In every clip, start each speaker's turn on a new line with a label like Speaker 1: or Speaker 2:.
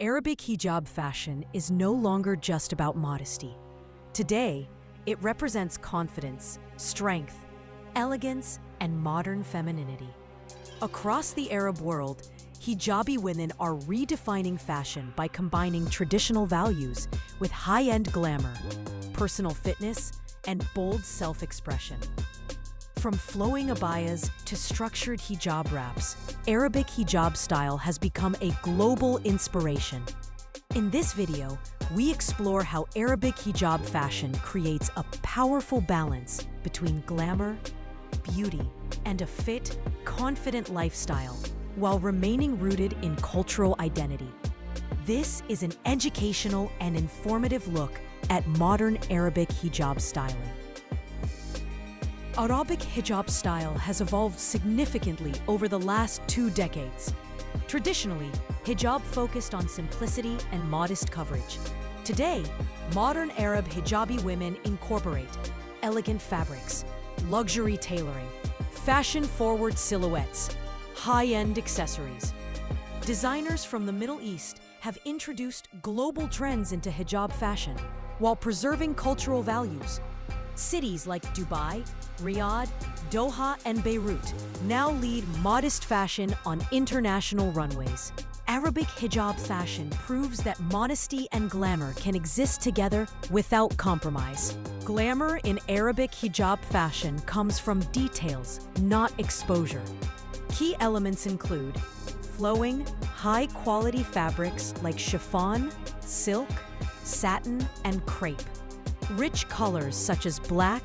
Speaker 1: Arabic hijab fashion is no longer just about modesty. Today, it represents confidence, strength, elegance, and modern femininity. Across the Arab world, Hijabi women are redefining fashion by combining traditional values with high-end glamour, personal fitness, and bold self-expression. From flowing abayas to structured hijab wraps, Arabic hijab style has become a global inspiration. In this video, we explore how Arabic hijab fashion creates a powerful balance between glamour, beauty, and a fit, confident lifestyle while remaining rooted in cultural identity. This is an educational and informative look at modern Arabic hijab styling. Arabic hijab style has evolved significantly over the last 2 decades. Traditionally, hijab focused on simplicity and modest coverage. Today, modern Arab hijabi women incorporate elegant fabrics, luxury tailoring, fashion-forward silhouettes, high-end accessories. Designers from the Middle East have introduced global trends into hijab fashion while preserving cultural values. Cities like Dubai, Riyadh, Doha, and Beirut now lead modest fashion on international runways. Arabic hijab fashion proves that modesty and glamour can exist together without compromise. Glamour in Arabic hijab fashion comes from details, not exposure. Key elements include flowing, high-quality fabrics like chiffon, silk, satin, and crepe. Rich colors such as black,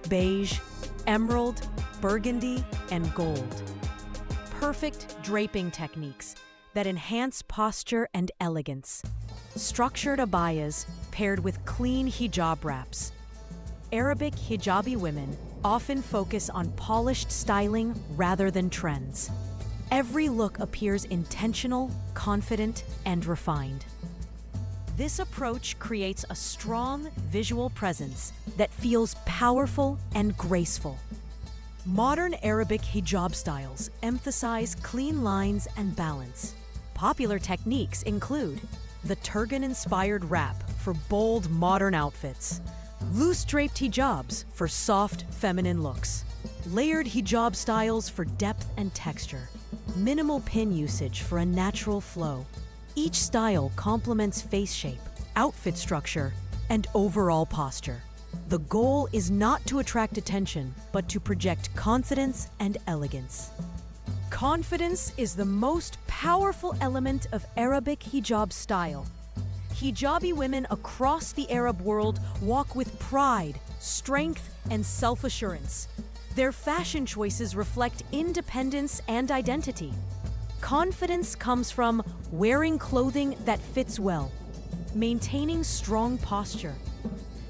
Speaker 1: beige, emerald, burgundy, and gold. Perfect draping techniques that enhance posture and elegance. Structured abayas paired with clean hijab wraps. Arabic hijabi women often focus on polished styling rather than trends. Every look appears intentional, confident, and refined. This approach creates a strong visual presence that feels powerful and graceful. Modern Arabic hijab styles emphasize clean lines and balance. Popular techniques include the turban-inspired wrap for bold modern outfits, loose draped hijabs for soft feminine looks, layered hijab styles for depth and texture, minimal pin usage for a natural flow. Each style complements face shape, outfit structure, and overall posture. The goal is not to attract attention, but to project confidence and elegance. Confidence is the most powerful element of Arabic hijab style. Hijabi women across the Arab world walk with pride, strength, and self-assurance. Their fashion choices reflect independence and identity. Confidence comes from wearing clothing that fits well, maintaining strong posture,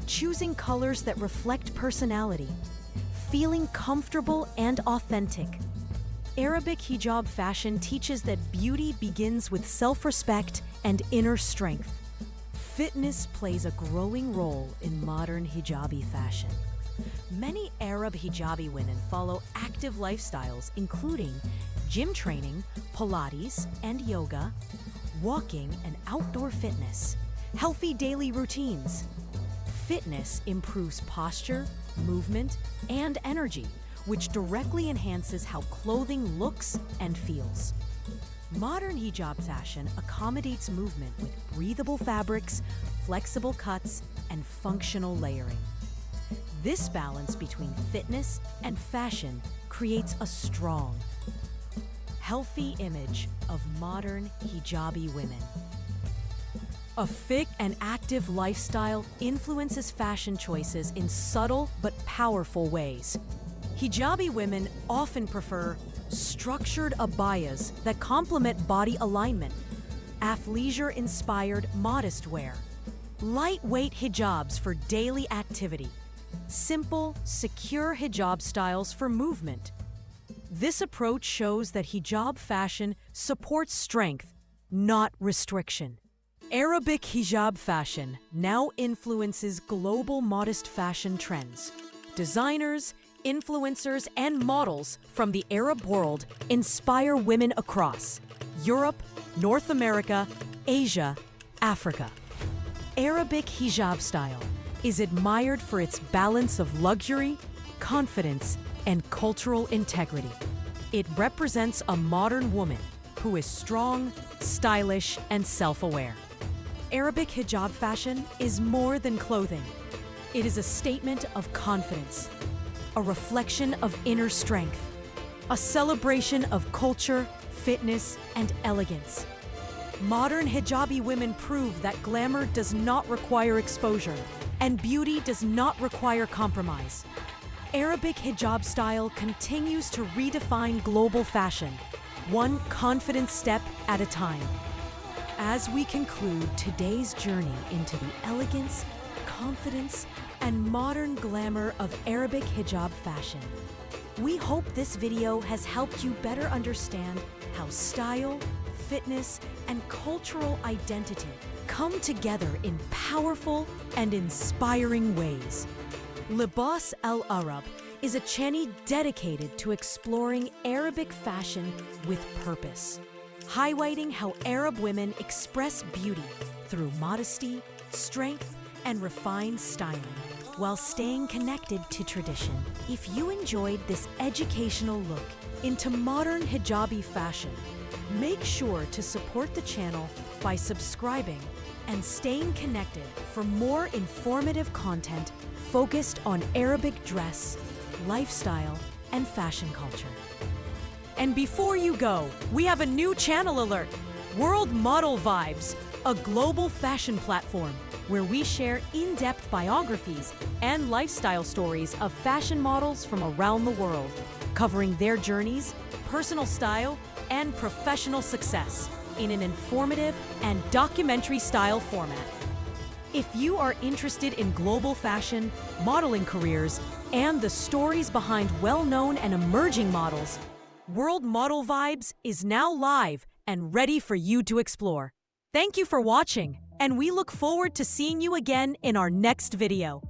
Speaker 1: choosing colors that reflect personality, feeling comfortable and authentic. Arabic hijab fashion teaches that beauty begins with self-respect and inner strength. Fitness plays a growing role in modern hijabi fashion. Many Arab hijabi women follow active lifestyles, including gym training, Pilates, and yoga, walking and outdoor fitness, healthy daily routines. Fitness improves posture, movement, and energy, which directly enhances how clothing looks and feels. Modern hijab fashion accommodates movement with breathable fabrics, flexible cuts, and functional layering. This balance between fitness and fashion creates a strong, healthy image of modern hijabi women. A fit and active lifestyle influences fashion choices in subtle but powerful ways. Hijabi women often prefer structured abayas that complement body alignment, athleisure-inspired modest wear, lightweight hijabs for daily activity, simple, secure hijab styles for movement. This approach shows that hijab fashion supports strength, not restriction. Arabic hijab fashion now influences global modest fashion trends. Designers, influencers, and models from the Arab world inspire women across Europe, North America, Asia, Africa. Arabic hijab style is admired for its balance of luxury, confidence, and cultural integrity. It represents a modern woman who is strong, stylish, and self-aware. Arabic hijab fashion is more than clothing. It is a statement of confidence, a reflection of inner strength, a celebration of culture, fitness, and elegance. Modern hijabi women prove that glamour does not require exposure, and beauty does not require compromise. Arabic hijab style continues to redefine global fashion, one confident step at a time. As we conclude today's journey into the elegance, confidence, and modern glamour of Arabic hijab fashion, we hope this video has helped you better understand how style, fitness, and cultural identity come together in powerful and inspiring ways. Libas Al-Arab is a channel dedicated to exploring Arabic fashion with purpose, highlighting how Arab women express beauty through modesty, strength, and refined styling, while staying connected to tradition. If you enjoyed this educational look into modern hijabi fashion, make sure to support the channel by subscribing and staying connected for more informative content focused on Arabic dress, lifestyle, and fashion culture. And before you go, we have a new channel alert, World Model Vibes, a global fashion platform where we share in-depth biographies and lifestyle stories of fashion models from around the world, covering their journeys, personal style, and professional success in an informative and documentary-style format. If you are interested in global fashion, modeling careers, and the stories behind well-known and emerging models, World Model Vibes is now live and ready for you to explore. Thank you for watching, and we look forward to seeing you again in our next video.